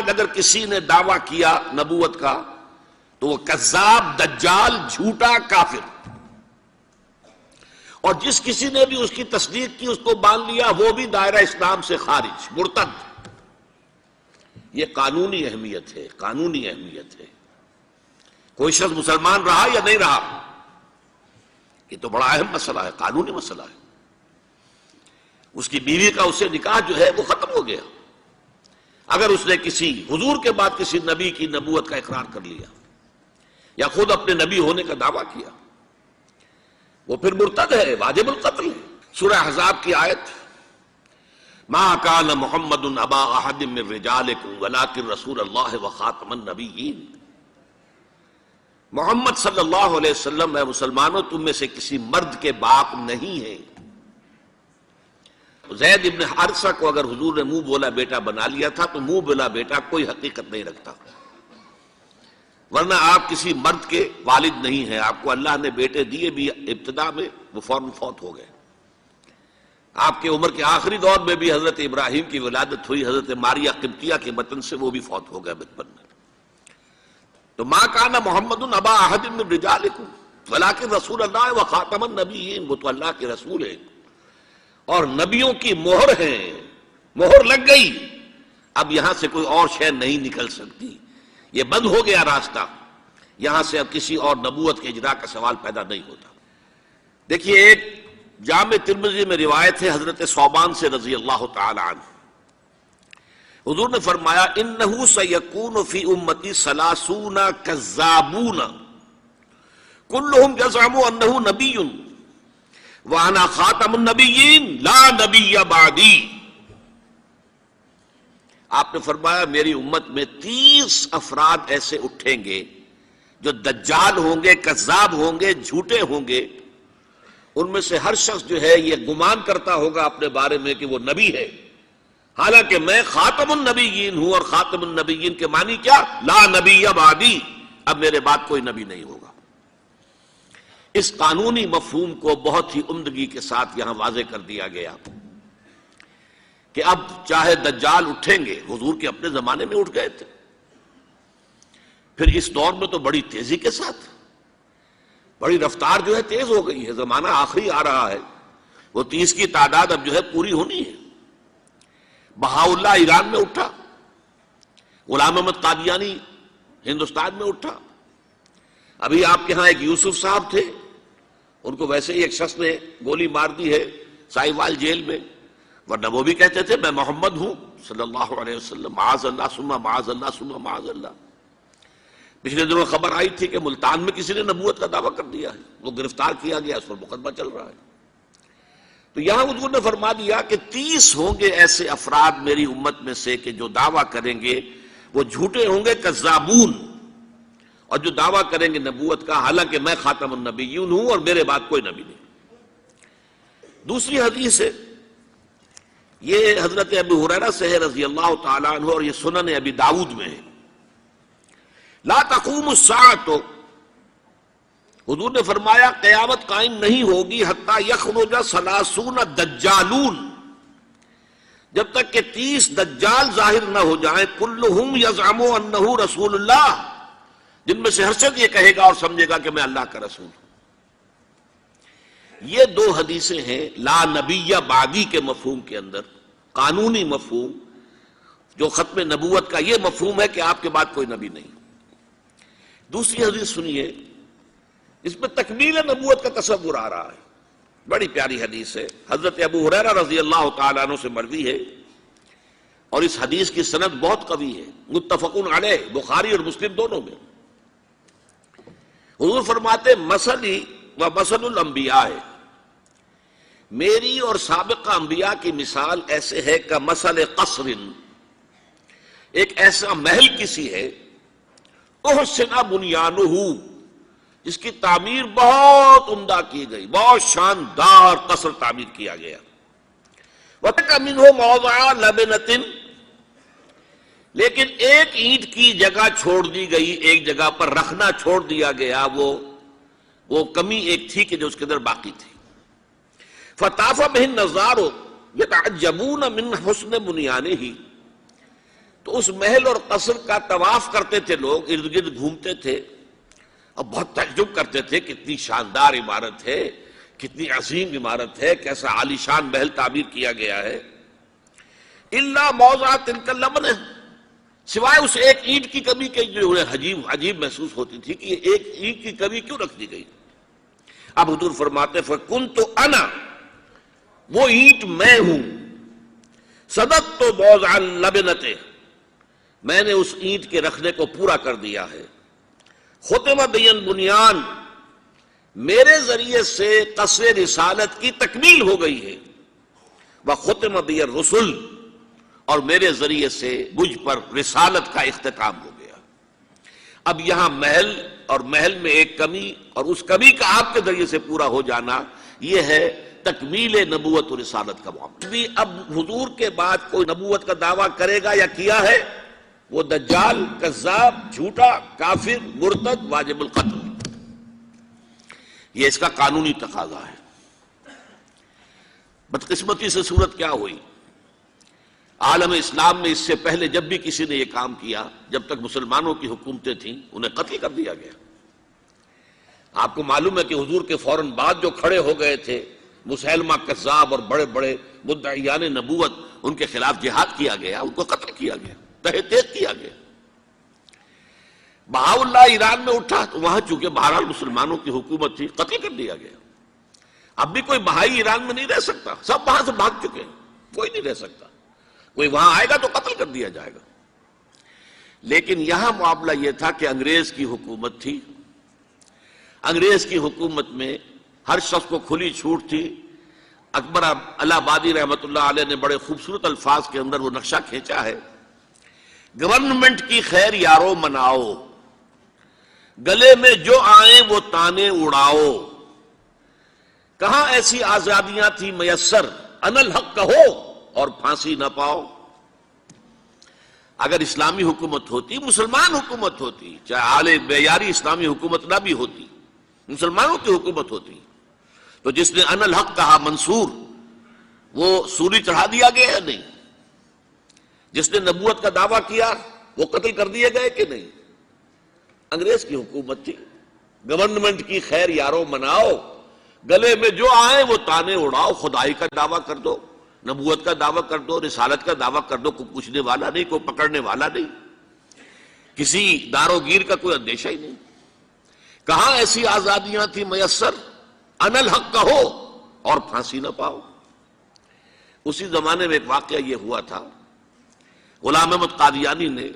بعد اگر کسی نے دعویٰ کیا نبوت کا تو وہ کذاب، دجال، جھوٹا، کافر، اور جس کسی نے بھی اس کی تصدیق کی، اس کو باندھ لیا، وہ بھی دائرہ اسلام سے خارج، مرتد۔ یہ قانونی اہمیت ہے، قانونی اہمیت ہے۔ کوئی شخص مسلمان رہا یا نہیں رہا، یہ تو بڑا اہم مسئلہ ہے، قانونی مسئلہ ہے۔ اس کی بیوی کا اس سے نکاح جو ہے وہ ختم ہو گیا اگر اس نے کسی حضور کے بعد کسی نبی کی نبوت کا اقرار کر لیا یا خود اپنے نبی ہونے کا دعویٰ کیا، وہ پھر مرتد ہے، واجب القتل ہے۔ سورہ احزاب کی آیت، ما کان محمد ابا احد من رجالکم ولکن رسول اللہ وخاتم النبیین۔ محمد صلی اللہ علیہ وسلم، اے مسلمانوں، تم میں سے کسی مرد کے باپ نہیں ہے۔ زید ابن حارثہ کو اگر حضور نے منہ بولا بیٹا بنا لیا تھا تو منہ بولا بیٹا کوئی حقیقت نہیں رکھتا، ورنہ آپ کسی مرد کے والد نہیں ہیں۔ آپ کو اللہ نے بیٹے دیے بھی ابتدا میں، وہ فوراً فوت ہو گئے۔ آپ کے عمر کے آخری دور میں بھی حضرت ابراہیم کی ولادت ہوئی، حضرت ماریہ قبطیہ کے بطن سے، وہ بھی فوت ہو گئے بچپن میں۔ تو ما کان محمد ابا احد من رجالکم ولکن رسول اللہ وخاتم النبیین، وہ تو اللہ کے رسول ہیں اور نبیوں کی مہر ہیں، مہر لگ گئی، اب یہاں سے کوئی اور شے نہیں نکل سکتی، یہ بند ہو گیا راستہ، یہاں سے اب کسی اور نبوت کے اجرا کا سوال پیدا نہیں ہوتا۔ دیکھیے، ایک جامع ترمذی میں روایت ہے حضرت ثوبان سے رضی اللہ تعالی عنہ، حضور نے فرمایا انہ سیکون فی امتی ثلاثون کذابون کلہم یزعم انہ نبی وَأَنَا خَاتَمُ النَّبِيِّينَ لَا نَبِيَّ بَعْدِي۔ آپ نے فرمایا میری امت میں 30 افراد ایسے اٹھیں گے جو دجال ہوں گے، کذاب ہوں گے، جھوٹے ہوں گے۔ ان میں سے ہر شخص جو ہے یہ گمان کرتا ہوگا اپنے بارے میں کہ وہ نبی ہے، حالانکہ میں خاتم النبیین ہوں، اور خاتم النبیین کے معنی کیا؟ لا نبی بعدی، اب میرے بعد کوئی نبی نہیں ہوگا۔ اس قانونی مفہوم کو بہت ہی عمدگی کے ساتھ یہاں واضح کر دیا گیا کہ اب چاہے دجال اٹھیں گے، حضور کے اپنے زمانے میں اٹھ گئے تھے، پھر اس دور میں تو بڑی تیزی کے ساتھ، بڑی رفتار جو ہے تیز ہو گئی ہے، زمانہ آخری آ رہا ہے، وہ 30 کی تعداد اب جو ہے پوری ہونی ہے۔ بہاءاللہ ایران میں اٹھا، غلام احمد قادیانی ہندوستان میں اٹھا، ابھی آپ کے ہاں ایک یوسف صاحب تھے، ان کو ویسے ہی ایک شخص نے گولی مار دی ہے سائیوال جیل میں، ورنہ وہ بھی کہتے تھے میں محمد ہوں صلی اللہ علیہ وسلم، معاذ اللہ ثم معاذ اللہ ثم معاذ اللہ۔ پچھلے دنوں خبر آئی تھی کہ ملتان میں کسی نے نبوت کا دعویٰ کر دیا ہے، وہ گرفتار کیا گیا، اس پر مقدمہ چل رہا ہے۔ تو یہاں حضور نے فرما دیا کہ 30 ہوں گے ایسے افراد میری امت میں سے کہ جو دعویٰ کریں گے وہ جھوٹے ہوں گے، کذابون، اور جو دعویٰ کریں گے نبوت کا، حالانکہ میں خاتم النبیین ہوں اور میرے بعد کوئی نبی نہیں۔ دوسری حدیث ہے، یہ حضرت ابو ہریرہ سے ہے رضی اللہ تعالیٰ عنہ، اور یہ سنن ابی داؤد میں ہے۔ لا تقوم الساعۃ، حضور نے فرمایا قیامت قائم نہیں ہوگی حتی یخرج 30 دجالون، جب تک کہ 30 دجال ظاہر نہ ہو جائیں، کلہم یزعم انہ رسول اللہ، جن میں سے ہر شخص یہ کہے گا اور سمجھے گا کہ میں اللہ کا رسول ہوں۔ یہ دو حدیثیں ہیں لا نبی بعدی کے مفہوم کے اندر، قانونی مفہوم، جو ختم نبوت کا یہ مفہوم ہے کہ آپ کے بعد کوئی نبی نہیں۔ دوسری حدیث سنیے، اس میں تکمیل نبوت کا تصور آ رہا ہے، بڑی پیاری حدیث ہے، حضرت ابو ہریرہ رضی اللہ تعالیٰ عنہ سے مروی ہے، اور اس حدیث کی سند بہت قوی ہے، متفقون علیہ، بخاری اور مسلم دونوں میں۔ حضور فرماتے مثلی و مثل الانبیاء، میری اور سابقہ انبیاء کی مثال ایسے ہے کہ مثل قصر، ایک ایسا محل کسی ہے، احسن بنیانہ، جس کی تعمیر بہت عمدہ کی گئی، بہت شاندار قصر تعمیر کیا گیا، وَتَرَكَ مِنْهُ مَوْضِعَ لَبْنَةٍ، لیکن ایک اینٹ کی جگہ چھوڑ دی گئی، ایک جگہ پر رکھنا چھوڑ دیا گیا، وہ کمی ایک تھی کہ جو اس کے اندر باقی تھی۔ فَطَافَ بِهِ النَّظَارُ يَتَعَجَّبُونَ مِنْ حُسْنِ بُنْيَانِهِ، تو اس محل اور قصر کا طواف کرتے تھے لوگ، ارد گرد گھومتے تھے اور بہت تعجب کرتے تھے، کتنی شاندار عمارت ہے، کتنی عظیم عمارت ہے، کیسا عالیشان محل تعمیر کیا گیا ہے۔ الا موضع تلک اللبنہ، سوائے اس ایک اینٹ کی کمی کے جو انہیں عجیب محسوس ہوتی تھی کہ یہ ایک اینٹ کی کمی کیوں رکھ دی گئی۔ اب حضور فرماتے فکنت انا، وہ اینٹ میں ہوں، صدقت موضع اللبنۃ، میں نے اس اینٹ کے رکھنے کو پورا کر دیا ہے۔ ختم بی البنیان، میرے ذریعے سے قصر رسالت کی تکمیل ہو گئی ہے۔ وختم بی الرسل، اور میرے ذریعے سے مجھ پر رسالت کا اختتام ہو گیا۔ اب یہاں محل اور محل میں ایک کمی اور اس کمی کا آپ کے ذریعے سے پورا ہو جانا، یہ ہے تکمیل نبوت و رسالت کا معاملہ۔ بھی اب حضور کے بعد کوئی نبوت کا دعویٰ کرے گا یا کیا ہے، وہ دجال، کذاب، جھوٹا، کافر، مرتد، واجب القتل، یہ اس کا قانونی تقاضا ہے۔ بدقسمتی سے صورت کیا ہوئی، عالم اسلام میں اس سے پہلے جب بھی کسی نے یہ کام کیا، جب تک مسلمانوں کی حکومتیں تھیں، انہیں قتل کر دیا گیا۔ آپ کو معلوم ہے کہ حضور کے فوراً بعد جو کھڑے ہو گئے تھے مسیلمہ کذاب اور بڑے بڑے مدعیان نبوت، ان کے خلاف جہاد کیا گیا، ان کو قتل کیا گیا، تہہ تیغ کیا گیا۔ بہاء اللہ ایران میں اٹھا تو وہاں چونکہ بہرحال مسلمانوں کی حکومت تھی، قتل کر دیا گیا۔ اب بھی کوئی بہائی ایران میں نہیں رہ سکتا، سب وہاں سے بھاگ چکے ہیں، کوئی نہیں رہ سکتا۔ کوئی وہاں آئے گا تو قتل کر دیا جائے گا۔ لیکن یہاں معاملہ یہ تھا کہ انگریز کی حکومت تھی، انگریز کی حکومت میں ہر شخص کو کھلی چھوٹ تھی۔ اکبر الہ آبادی رحمۃ اللہ علیہ نے بڑے خوبصورت الفاظ کے اندر وہ نقشہ کھینچا ہے، گورنمنٹ کی خیر یارو مناؤ، گلے میں جو آئیں وہ تانے اڑاؤ، کہاں ایسی آزادیاں تھی میسر، ان الحق کہو اور پھانسی نہ پاؤ۔ اگر اسلامی حکومت ہوتی، مسلمان حکومت ہوتی، چاہے اعلی معیاری اسلامی حکومت نہ بھی ہوتی، مسلمانوں کی حکومت ہوتی، تو جس نے ان الحق کہا منصور، وہ سولی چڑھا دیا گیا یا نہیں؟ جس نے نبوت کا دعویٰ کیا وہ قتل کر دیے گئے کہ نہیں؟ انگریز کی حکومت تھی، گورنمنٹ کی خیر یارو مناؤ، گلے میں جو آئے وہ تانے اڑاؤ، خدائی کا دعویٰ کر دو، نبوت کا دعویٰ کر دو، رسالت کا دعویٰ کر دو، کوئی پوچھنے والا نہیں، کوئی پکڑنے والا نہیں، کسی دارو گیر کا کوئی اندیشہ ہی نہیں۔ کہاں ایسی آزادیاں تھی میسر، ان الحق کہو اور پھانسی نہ پاؤ۔ اسی زمانے میں ایک واقعہ یہ ہوا تھا، غلام احمد قادیانی نے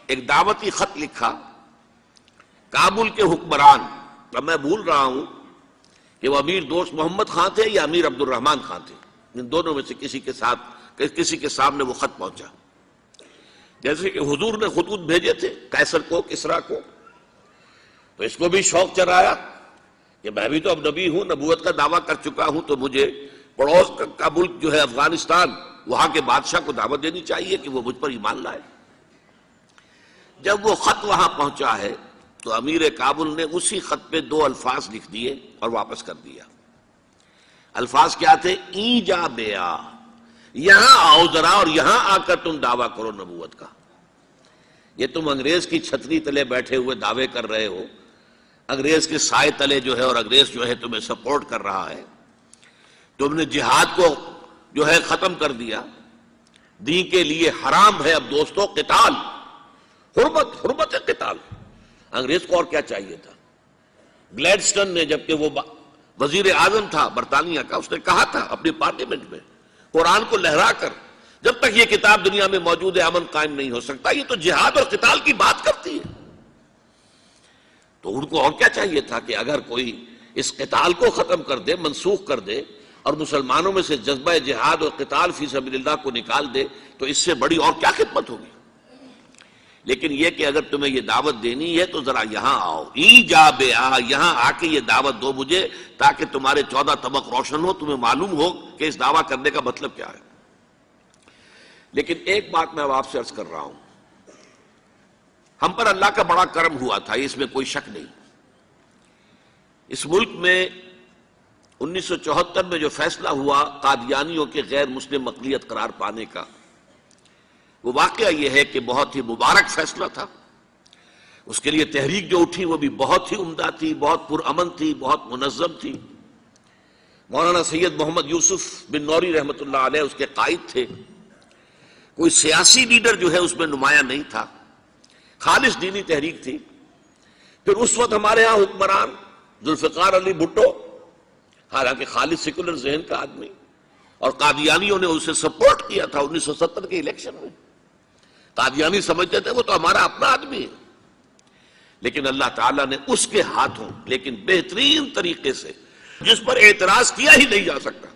ایک دعوتی خط لکھا کابل کے حکمران، اب میں بھول رہا ہوں کہ وہ امیر دوست محمد خان تھے یا امیر عبد الرحمن خان تھے، ان دونوں میں سے کسی کے سامنے وہ خط پہنچا۔ جیسے کہ حضور نے خطوط بھیجے تھے قیصر کو، کسریٰ کو، تو اس کو بھی شوق چرایا کہ میں بھی تو اب نبی ہوں، نبوت کا دعویٰ کر چکا ہوں، تو مجھے پڑوس کا ملک جو ہے افغانستان، وہاں کے بادشاہ کو دعوت دینی چاہیے کہ وہ مجھ پر ایمان لائے۔ جب وہ خط وہاں پہنچا ہے تو امیر کابل نے اسی خط پہ 2 الفاظ لکھ دیے اور واپس کر دیا۔ الفاظ کیا تھے؟ ایجا بیا، یہاں آؤ ذرا اور یہاں آ کر تم دعویٰ کرو نبوت کا۔ یہ تم انگریز کی چھتری تلے بیٹھے ہوئے دعوے کر رہے ہو، انگریز کے سائے تلے جو ہے، اور انگریز جو ہے تمہیں سپورٹ کر رہا ہے، تم نے جہاد کو جو ہے ختم کر دیا، دین کے لیے حرام ہے اب دوستو قتال، حرمت ہے قتال۔ انگریز کو اور کیا چاہیے تھا؟ گلیڈسٹن نے، جبکہ وہ وزیر اعظم تھا برطانیہ کا، اس نے کہا تھا اپنی پارلیمنٹ میں قرآن کو لہرا کر، جب تک یہ کتاب دنیا میں موجود ہے امن قائم نہیں ہو سکتا۔ یہ تو جہاد اور قتال کی بات کرتی ہے۔ تو ان کو اور کیا چاہیے تھا کہ اگر کوئی اس قتال کو ختم کر دے، منسوخ کر دے، اور مسلمانوں میں سے جذبہ جہاد اور قتال فی سبیل اللہ کو نکال دے، تو اس سے بڑی اور کیا خدمت ہوگی؟ لیکن یہ کہ اگر تمہیں یہ دعوت دینی ہے تو ذرا یہاں آؤ، ایجا بیا، یہاں آ کے یہ دعوت دو مجھے، تاکہ تمہارے 14 طبق روشن ہو، تمہیں معلوم ہو کہ اس دعویٰ کرنے کا مطلب کیا ہے۔ لیکن ایک بات میں اب آپ سے عرض کر رہا ہوں، ہم پر اللہ کا بڑا کرم ہوا تھا، اس میں کوئی شک نہیں۔ اس ملک میں 1974 میں جو فیصلہ ہوا قادیانیوں کے غیر مسلم اقلیت قرار پانے کا، وہ واقعہ یہ ہے کہ بہت ہی مبارک فیصلہ تھا. اس کے لیے تحریک جو اٹھی وہ بھی بہت ہی عمدہ تھی، بہت پرامن تھی، بہت منظم تھی. مولانا سید محمد یوسف بن نوری رحمۃ اللہ علیہ اس کے قائد تھے. کوئی سیاسی لیڈر جو ہے اس میں نمایاں نہیں تھا، خالص دینی تحریک تھی. پھر اس وقت ہمارے ہاں حکمران ذوالفقار علی بھٹو، حالانکہ خالص سیکولر ذہن کا آدمی، اور قادیانیوں نے اسے سپورٹ کیا تھا 1970 کے الیکشن میں. قادیانی سمجھتے تھے وہ تو ہمارا اپنا آدمی ہے. لیکن اللہ تعالیٰ نے اس کے ہاتھوں لیکن بہترین طریقے سے، جس پر اعتراض کیا ہی نہیں جا سکتا،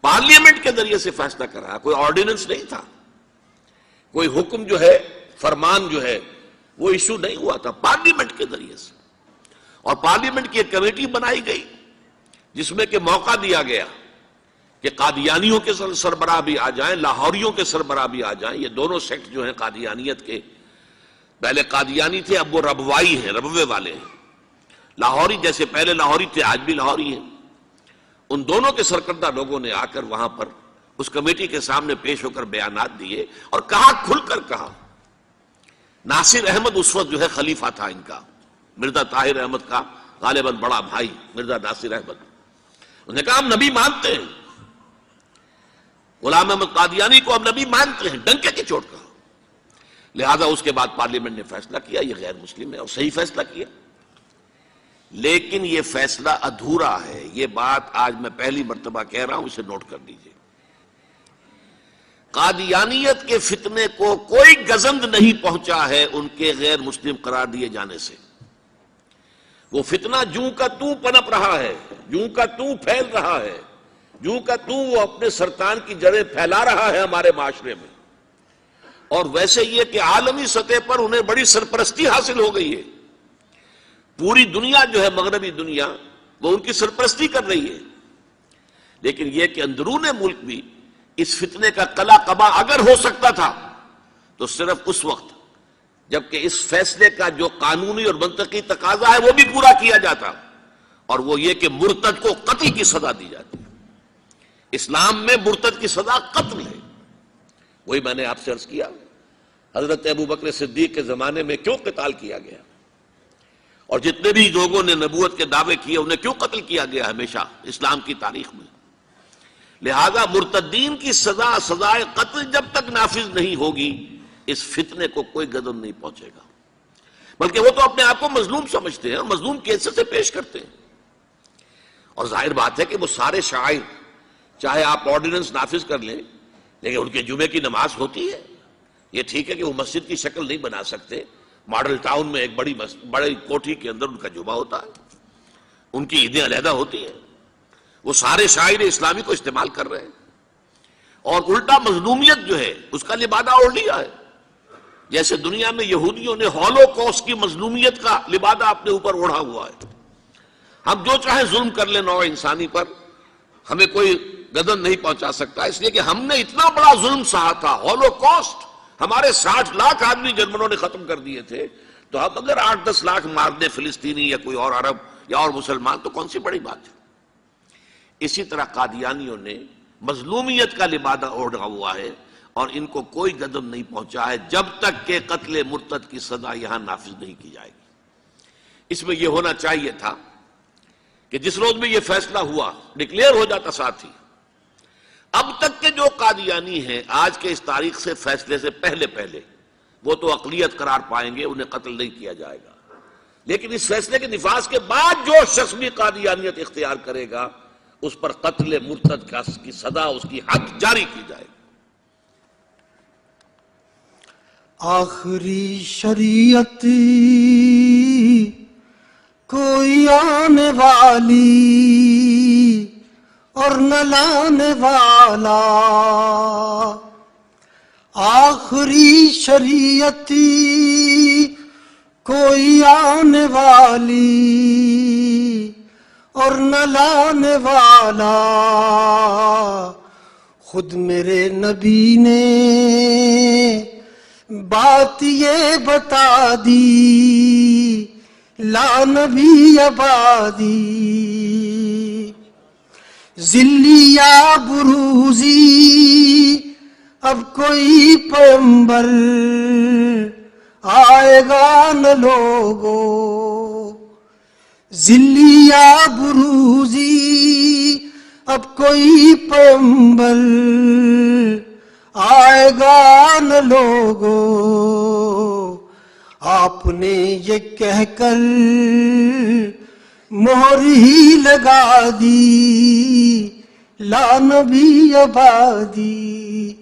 پارلیمنٹ کے ذریعے سے فیصلہ کرا. کوئی آرڈیننس نہیں تھا، کوئی حکم جو ہے، فرمان جو ہے وہ ایشو نہیں ہوا تھا، پارلیمنٹ کے ذریعے سے. اور پارلیمنٹ کی ایک کمیٹی بنائی گئی جس میں کہ موقع دیا گیا کہ قادیانیوں کے سربراہ بھی آ جائیں، لاہوریوں کے سربراہ بھی آ جائیں. یہ دونوں سیکٹ جو ہیں قادیانیت کے، پہلے قادیانی تھے، اب وہ ربوائی ہیں، ربوے والے ہیں. لاہوری جیسے پہلے لاہوری تھے، آج بھی لاہوری ہیں. ان دونوں کے سرکردہ لوگوں نے آ کر وہاں پر اس کمیٹی کے سامنے پیش ہو کر بیانات دیے اور کہا، کھل کر کہا. ناصر احمد اس وقت جو ہے خلیفہ تھا ان کا، مرزا طاہر احمد کا غالباً بڑا بھائی مرزا ناصر احمد. انہوں نے کہا ہم نبی مانتے ہیں، غلام احمد قادیانی کو ہم نبی مانتے ہیں، ڈنکے کی چوٹ کہا. لہذا اس کے بعد پارلیمنٹ نے فیصلہ کیا یہ غیر مسلم ہے، اور صحیح فیصلہ کیا. لیکن یہ فیصلہ ادھورا ہے. یہ بات آج میں پہلی مرتبہ کہہ رہا ہوں، اسے نوٹ کر لیجیے. قادیانیت کے فتنے کو کوئی گزند نہیں پہنچا ہے ان کے غیر مسلم قرار دیے جانے سے. وہ فتنہ جوں کا توں پنپ رہا ہے، جوں کا توں پھیل رہا ہے، جوں کا توں وہ اپنے سرطان کی جڑیں پھیلا رہا ہے ہمارے معاشرے میں. اور ویسے یہ کہ عالمی سطح پر انہیں بڑی سرپرستی حاصل ہو گئی ہے. پوری دنیا جو ہے، مغربی دنیا، وہ ان کی سرپرستی کر رہی ہے. لیکن یہ کہ اندرون ملک بھی اس فتنے کا قلع قبا اگر ہو سکتا تھا تو صرف اس وقت جبکہ اس فیصلے کا جو قانونی اور منطقی تقاضا ہے وہ بھی پورا کیا جاتا، اور وہ یہ کہ مرتد کو قتل کی سزا دی جاتی. اسلام میں مرتد کی سزا قتل ہے. وہی میں نے آپ سے عرض کیا، حضرت ابوبکر صدیق کے زمانے میں کیوں قتال کیا گیا، اور جتنے بھی لوگوں نے نبوت کے دعوے کیے انہیں کیوں قتل کیا گیا ہمیشہ اسلام کی تاریخ میں. لہذا مرتدین کی سزا، سزائے قتل جب تک نافذ نہیں ہوگی اس فتنے کو کوئی گزند نہیں پہنچے گا. بلکہ وہ تو اپنے آپ کو مظلوم سمجھتے ہیں، مظلوم کیسے سے پیش کرتے ہیں. اور ظاہر بات ہے کہ وہ سارے شاعر، چاہے آپ آرڈیننس نافذ کر لیں، لیکن ان کے جمعے کی نماز ہوتی ہے. یہ ٹھیک ہے کہ وہ مسجد کی شکل نہیں بنا سکتے، ماڈل ٹاؤن میں ایک بڑی کوٹھی کے اندر ان کا جمعہ ہوتا ہے، ان کی عیدیں علیحدہ ہوتی ہیں. وہ سارے شاعر اسلامی کو استعمال کر رہے ہیں، اور الٹا مظلومیت جو ہے اس کا لبادہ اوڑھ لیا ہے. جیسے دنیا میں یہودیوں نے ہولوکوسٹ کی مظلومیت کا لبادہ اپنے اوپر اوڑھا ہوا ہے. ہم جو چاہے ظلم کر لیں نوع انسانی پر، ہمیں کوئی گزند نہیں پہنچا سکتا، اس لیے کہ ہم نے اتنا بڑا ظلم سہا تھا. ہولوکوسٹ ہمارے 60 لاکھ آدمی جرمنوں نے ختم کر دیے تھے، تو اب اگر 8-10 لاکھ مار دیں فلسطینی یا کوئی اور عرب یا اور مسلمان تو کون سی بڑی بات ہے. اسی طرح قادیانیوں نے مظلومیت کا لبادہ اوڑھا ہوا ہے، اور ان کو کوئی گزند نہیں پہنچا ہے جب تک کہ قتل مرتد کی سزا یہاں نافذ نہیں کی جائے گی. اس میں یہ ہونا چاہیے تھا کہ جس روز میں یہ فیصلہ ہوا، ڈکلیئر ہو جاتا ساتھ ہی. اب تک کے جو قادیانی ہیں آج کے اس تاریخ سے، فیصلے سے پہلے وہ تو اقلیت قرار پائیں گے، انہیں قتل نہیں کیا جائے گا. لیکن اس فیصلے کے نفاذ کے بعد جو شخص بھی قادیانیت اختیار کرے گا اس پر قتل مرتد کی سزا، اس کی حد جاری کی جائے گی. آخری شریعت کوئی آنے والی اور نہ لانے والا، آخری شریعت کوئی آنے والی اور نہ لانے والا. خود میرے نبی نے بات یہ بتا دی، لا نبی آبادی. ذلی یا بروزی اب کوئی پیغمبر آئے گا نہ لوگو، ذلی یا بروزی اب کوئی پیغمبر آئے گا نہ لوگو، آپ نے یہ کہہ کر مہر ہی لگا دی، لا نبی آبادی۔